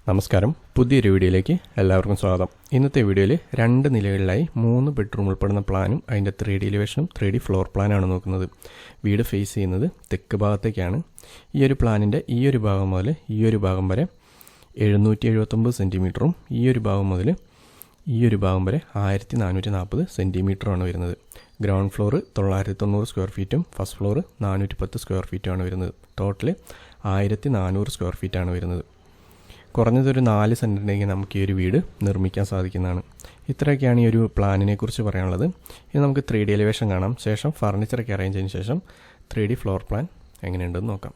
നമസ്കാരം, പുതിയൊരു വീഡിയോയിലേക്ക് എല്ലാവർക്കും സ്വാഗതം. ഇന്നത്തെ വീഡിയോയിൽ 2 നിലകളിലായി 3 ബെഡ്റൂം ഉൾപ്പെടുന്ന പ്ലാനും അതിൻ്റെ 3D എലിവേഷനും 3D ഫ്ലോർ പ്ലാനാണ് നോക്കുന്നത്. വീട് ഫേസ് ചെയ്യുന്നത് തെക്ക് ഭാഗത്തേക്കാണ്. ഈ ഒരു പ്ലാനിൻ്റെ ഈ ഒരു ഭാഗം മുതൽ ഈ ഒരു ഭാഗം വരെ 779 സെൻറ്റിമീറ്ററും ഈ ഒരു ഭാഗം മുതൽ ഈ ഒരു ഭാഗം വരെ 1440 സെൻറ്റിമീറ്ററുമാണ് വരുന്നത്. ഗ്രൗണ്ട് ഫ്ലോർ 990 സ്ക്വയർ ഫീറ്റും ഫസ്റ്റ് ഫ്ലോർ 410 സ്ക്വയർ ഫീറ്റുമാണ് വരുന്നത്. ടോട്ടൽ 1400 സ്ക്വയർ ഫീറ്റാണ് വരുന്നത്. കുറഞ്ഞതൊരു 4 സെൻറ്റിൻ്റെങ്കിൽ നമുക്ക് ഈ ഒരു വീട് നിർമ്മിക്കാൻ സാധിക്കുന്നതാണ്. ഇത്രയൊക്കെയാണ് ഈ ഒരു പ്ലാനിനെ കുറിച്ച് പറയാനുള്ളത്. ഇനി നമുക്ക് 3D എലിവേഷൻ കാണാം. ശേഷം ഫർണിച്ചറൊക്കെ അറേഞ്ച് ചെയ്തതിന് ശേഷം 3D ഫ്ലോർ പ്ലാൻ എങ്ങനെയുണ്ടെന്ന് നോക്കാം.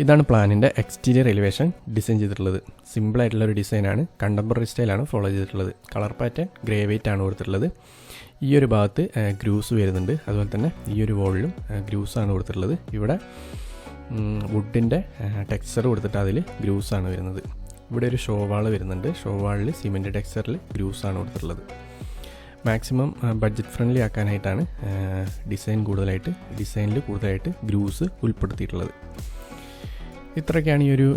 ഇതാണ് പ്ലാനിൻ്റെ എക്സ്റ്റീരിയർ എലിവേഷൻ ഡിസൈൻ ചെയ്തിട്ടുള്ളത്. സിമ്പിളായിട്ടുള്ളൊരു ഡിസൈനാണ്. കണ്ടംപററി സ്റ്റൈലാണ് ഫോളോ ചെയ്തിട്ടുള്ളത്. കളർ പാറ്റേൺ ഗ്രേ വെയിറ്റ് ആണ് കൊടുത്തിട്ടുള്ളത്. ഈ ഒരു ഭാഗത്ത് ഗ്രൂസ് വരുന്നുണ്ട്. അതുപോലെ തന്നെ ഈ ഒരു വോളിലും ഗ്രൂസാണ് കൊടുത്തിട്ടുള്ളത്. ഇവിടെ വുഡിൻ്റെ ടെക്സ്ചർ കൊടുത്തിട്ട് അതിൽ ഗ്രൂസാണ് വരുന്നത്. ഇവിടെ ഒരു ഷോ വാൾ വരുന്നുണ്ട്. ഷോ വാളിൽ സിമെൻറ്റ് ടെക്സ്ചറിൽ ഗ്രൂസാണ് കൊടുത്തിട്ടുള്ളത്. മാക്സിമം ബഡ്ജറ്റ് ഫ്രണ്ട്ലി ആക്കാനായിട്ടാണ് ഡിസൈനിൽ കൂടുതലായിട്ട് ഗ്രൂസ് ഉൾപ്പെടുത്തിയിട്ടുള്ളത്. ഇത്രയൊക്കെയാണ് ഈ ഒരു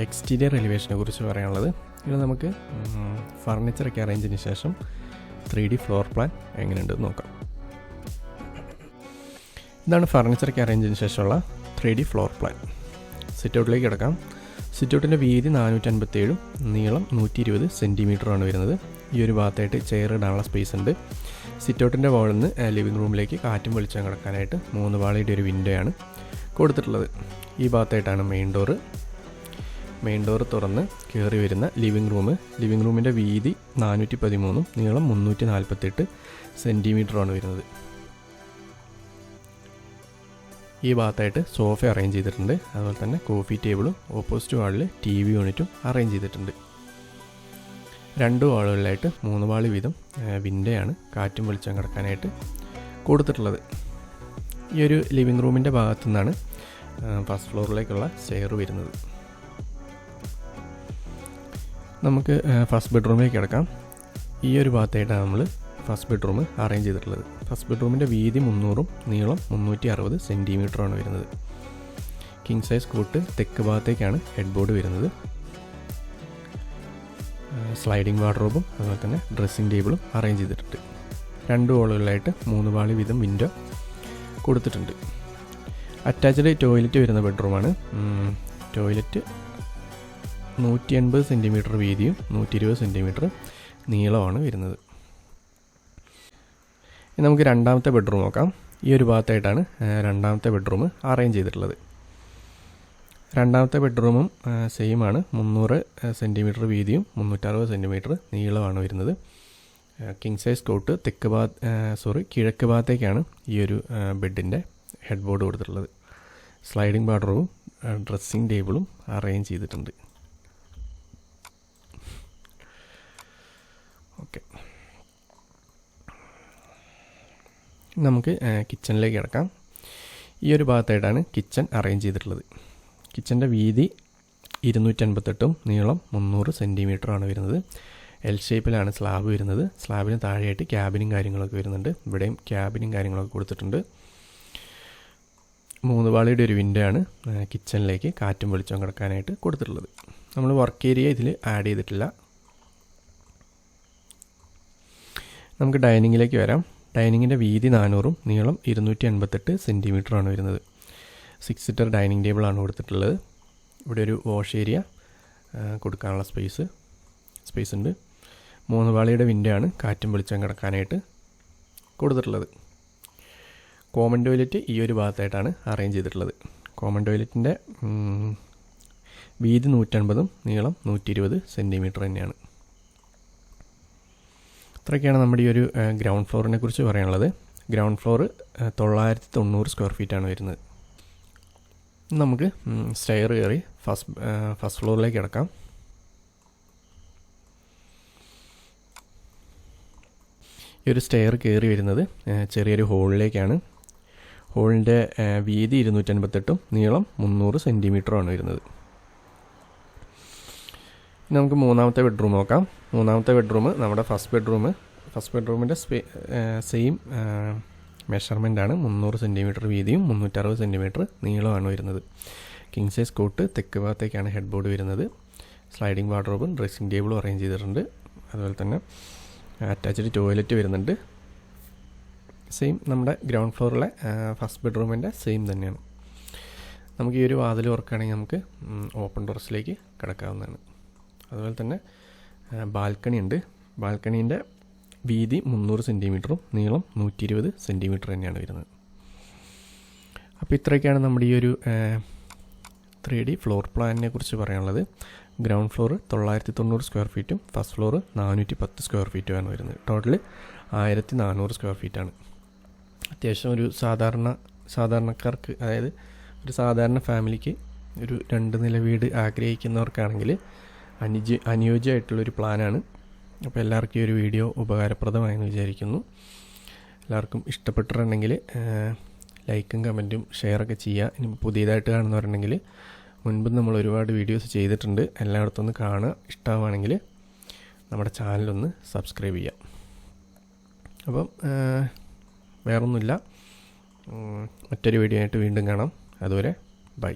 എക്സ്റ്റീരിയർ എലിവേഷനെ കുറിച്ച് പറയാനുള്ളത്. ഇത് നമുക്ക് ഫർണിച്ചറൊക്കെ അറേഞ്ച് ചെയ്തതിന് ശേഷം 3D ഫ്ലോർ പ്ലാൻ എങ്ങനെയുണ്ടെന്ന് നോക്കാം. ഇതാണ് ഫർണിച്ചറൊക്കെ അറേഞ്ച് ചെയ്തതിന് ശേഷമുള്ള 3D ഫ്ലോർ പ്ലാൻ. സിറ്റൗട്ടിലേക്ക് കിടക്കാം. സിറ്റൗട്ടിൻ്റെ വീതി 457 നീളം 120 സെൻറ്റിമീറ്ററാണ് വരുന്നത്. ഈ ഒരു ഭാഗത്തായിട്ട് ചെയർ ഇടാനുള്ള സ്പേസ് ഉണ്ട്. സിറ്റൗട്ടിൻ്റെ വോളിൽ നിന്ന് ലിവിംഗ് റൂമിലേക്ക് കാറ്റും വെളിച്ചം കിടക്കാനായിട്ട് 3 പാളിയുടെ ഒരു വിൻഡോ ആണ് കൊടുത്തിട്ടുള്ളത്. ഈ ഭാഗത്തായിട്ടാണ് മെയിൻ ഡോറ് തുറന്ന് കയറി വരുന്ന ലിവിംഗ് റൂമിൻ്റെ വീതി 413 നീളം 348 സെൻറ്റിമീറ്ററാണ് വരുന്നത്. ഈ ഭാഗത്തായിട്ട് സോഫ അറേഞ്ച് ചെയ്തിട്ടുണ്ട്. അതുപോലെ തന്നെ കോഫി ടേബിളും ഓപ്പോസിറ്റ് വാളിൽ TV യൂണിറ്റും അറേഞ്ച് ചെയ്തിട്ടുണ്ട്. 2 വാളുകളിലായിട്ട് 3 വാളി വീതം വിൻഡോയാണ് കാറ്റും വെളിച്ചം കിടക്കാനായിട്ട് കൊടുത്തിട്ടുള്ളത്. ഈ ഒരു ലിവിംഗ് റൂമിൻ്റെ ഭാഗത്തു നിന്നാണ് ഫസ്റ്റ് ഫ്ലോറിലേക്കുള്ള സ്റ്റെയർ വരുന്നത്. നമുക്ക് ഫസ്റ്റ് ബെഡ്റൂമിലേക്ക് കിടക്കാം. ഈ ഒരു ഭാഗത്തായിട്ടാണ് നമ്മൾ ഫസ്റ്റ് ബെഡ്റൂം അറേഞ്ച് ചെയ്തിട്ടുള്ളത്. ഫസ്റ്റ് ബെഡ്റൂമിൻ്റെ വീതി 300 നീളം 360 സെൻറ്റിമീറ്ററാണ് വരുന്നത്. കിങ് സൈസ് കോട്ട് തെക്ക് ഭാഗത്തേക്കാണ് ഹെഡ് ബോർഡ് വരുന്നത്. സ്ലൈഡിംഗ് വാർഡ്രോബും അതുപോലെ തന്നെ ഡ്രസ്സിംഗ് ടേബിളും അറേഞ്ച് ചെയ്തിട്ടുണ്ട്. 2 വാളുകളിലായിട്ട് 3 പാളി വീതം വിൻഡോ കൊടുത്തിട്ടുണ്ട്. അറ്റാച്ച്ഡ് ടോയ്ലറ്റ് വരുന്ന ബെഡ്റൂമാണ്. ടോയ്ലറ്റ് 180 സെൻറ്റിമീറ്റർ വീതിയും 120 സെൻറ്റിമീറ്റർ നീളമാണ് വരുന്നത്. ഇനി നമുക്ക് രണ്ടാമത്തെ ബെഡ്റൂം നോക്കാം. ഈ ഒരു ഭാഗത്തായിട്ടാണ് രണ്ടാമത്തെ ബെഡ്റൂം അറേഞ്ച് ചെയ്തിട്ടുള്ളത്. രണ്ടാമത്തെ ബെഡ്റൂമും സെയിമാണ്. 300 സെൻറ്റിമീറ്റർ വീതിയും 360 സെൻറ്റിമീറ്റർ നീളമാണ് വരുന്നത്. കിങ് സൈസ് കോട്ട് കിഴക്ക് ഭാഗത്തേക്കാണ് ഈ ഒരു ബെഡിൻ്റെ ഹെഡ് ബോർഡ് കൊടുത്തിട്ടുള്ളത്. സ്ലൈഡിംഗ് വാർഡ്രോബും ഡ്രസ്സിംഗ് ടേബിളും അറേഞ്ച് ചെയ്തിട്ടുണ്ട്. ഓക്കെ, നമുക്ക് കിച്ചണിലേക്ക് കിടക്കാം. ഈ ഒരു ഭാഗത്തായിട്ടാണ് കിച്ചൺ അറേഞ്ച് ചെയ്തിട്ടുള്ളത്. കിച്ചൻ്റെ വീതി 258 നീളം 300 സെൻറ്റിമീറ്ററാണ് വരുന്നത്. എൽ ഷേപ്പിലാണ് സ്ലാബ് വരുന്നത്. സ്ലാബിന് താഴെയായിട്ട് ക്യാബിനും കാര്യങ്ങളൊക്കെ വരുന്നുണ്ട്. ഇവിടെയും ക്യാബിനും കാര്യങ്ങളൊക്കെ കൊടുത്തിട്ടുണ്ട്. 3 പാളിയുടെ ഒരു വിൻഡോ ആണ് കിച്ചണിലേക്ക് കാറ്റും വെളിച്ചവും കിടക്കാനായിട്ട് കൊടുത്തിട്ടുള്ളത്. നമ്മൾ വർക്ക് ഏരിയ ഇതിൽ ആഡ് ചെയ്തിട്ടില്ല. നമുക്ക് ഡൈനിങ്ങിലേക്ക് വരാം. ഡൈനിങ്ങിൻ്റെ വീതി 400 നീളം 288 സെൻറ്റിമീറ്ററാണ് വരുന്നത്. 6 സീറ്റർ ഡൈനിങ് ടേബിളാണ് കൊടുത്തിട്ടുള്ളത്. ഇവിടെ ഒരു വാഷ് ഏരിയ കൊടുക്കാനുള്ള സ്പേസ് ഉണ്ട്. 3 പാളിയുടെ വിൻഡോ ആണ് കാറ്റും വെളിച്ചം കിടക്കാനായിട്ട് കൊടുത്തിട്ടുള്ളത്. കോമൺ ടോയ്ലറ്റ് ഈ ഒരു ഭാഗത്തായിട്ടാണ് അറേഞ്ച് ചെയ്തിട്ടുള്ളത്. കോമൺ ടോയ്ലറ്റിൻ്റെ വീതി 150 നീളം 120 സെൻറ്റിമീറ്റർ തന്നെയാണ്. ഇത്രയൊക്കെയാണ് നമ്മുടെ ഈ ഒരു ഗ്രൗണ്ട് ഫ്ലോറിനെ കുറിച്ച് പറയാനുള്ളത്. ഗ്രൗണ്ട് ഫ്ലോർ 990 സ്ക്വയർ ഫീറ്റാണ് വരുന്നത്. നമുക്ക് സ്റ്റെയർ കയറി ഫസ്റ്റ് ഫ്ലോറിലേക്ക് കിടക്കാം. ഈ ഒരു സ്റ്റെയർ കയറി വരുന്നത് ചെറിയൊരു ഹോളിലേക്കാണ്. ഹോളിൻ്റെ വീതി 258 നീളം 300 സെൻറ്റിമീറ്ററാണ് വരുന്നത്. നമുക്ക് മൂന്നാമത്തെ ബെഡ്റൂം നോക്കാം. മൂന്നാമത്തെ ബെഡ്റൂം നമ്മുടെ ഫസ്റ്റ് ബെഡ്റൂമിൻ്റെ സെയിം മെഷർമെൻറ്റാണ്. 300 സെൻറ്റിമീറ്റർ വീതിയും 360 സെൻറ്റിമീറ്റർ നീളമാണ് വരുന്നത്. കിങ് സൈസ് കോട്ട് തെക്ക് ഭാഗത്തേക്കാണ് ഹെഡ് ബോർഡ് വരുന്നത്. സ്ലൈഡിംഗ് വാർഡ്രോബും ഡ്രസ്സിംഗ് ടേബിളും അറേഞ്ച് ചെയ്തിട്ടുണ്ട്. അതുപോലെ തന്നെ അറ്റാച്ച്ഡ് ടോയ്ലറ്റ് വരുന്നുണ്ട്. സെയിം നമ്മുടെ ഗ്രൗണ്ട് ഫ്ലോറിലെ ഫസ്റ്റ് ബെഡ്റൂമിൻ്റെ സെയിം തന്നെയാണ്. നമുക്ക് ഈ ഒരു വാതിൽ തുറക്കുകയാണെങ്കിൽ നമുക്ക് ഓപ്പൺ ടെറസിലേക്ക് കിടക്കാവുന്നതാണ്. അതുപോലെ തന്നെ ബാൽക്കണി ഉണ്ട്. ബാൽക്കണീൻ്റെ വീതി 300 സെൻറ്റിമീറ്ററും നീളം 120 സെൻറ്റിമീറ്റർ തന്നെയാണ് വരുന്നത്. അപ്പോൾ ഇത്രയൊക്കെയാണ് നമ്മുടെ ഈ ഒരു 3D ഫ്ലോർ പ്ലാനിനെ കുറിച്ച് പറയാനുള്ളത്. ഗ്രൗണ്ട് ഫ്ലോർ 990 സ്ക്വയർ ഫീറ്റും ഫസ്റ്റ് ഫ്ലോർ 410 സ്ക്വയർ ഫീറ്റുമാണ് വരുന്നത്. ടോട്ടൽ 1400 സ്ക്വയർ ഫീറ്റാണ്. അത്യാവശ്യം ഒരു സാധാരണക്കാർക്ക്, അതായത് ഒരു സാധാരണ ഫാമിലിക്ക് ഒരു 2 നില വീട് ആഗ്രഹിക്കുന്നവർക്കാണെങ്കിൽ അനുയോജ്യമായിട്ടുള്ളൊരു പ്ലാനാണ്. അപ്പോൾ എല്ലാവർക്കും ഈ ഒരു വീഡിയോ ഉപകാരപ്രദമായെന്ന് വിചാരിക്കുന്നു. എല്ലാവർക്കും ഇഷ്ടപ്പെട്ടിട്ടുണ്ടെങ്കിൽ ലൈക്കും കമൻറ്റും ഷെയറൊക്കെ ചെയ്യുക. ഇനി പുതിയതായിട്ട് കാണുന്നവരുണ്ടെങ്കിൽ മുൻപ് നമ്മൾ ഒരുപാട് വീഡിയോസ് ചെയ്തിട്ടുണ്ട്, എല്ലായിടത്തും ഒന്ന് കാണുക. ഇഷ്ടമാണെങ്കിൽ നമ്മുടെ ചാനലൊന്ന് സബ്സ്ക്രൈബ് ചെയ്യാം. അപ്പം വേറൊന്നുമില്ല, മറ്റൊരു വീഡിയോ ആയിട്ട് വീണ്ടും കാണാം. അതുവരെ ബൈ.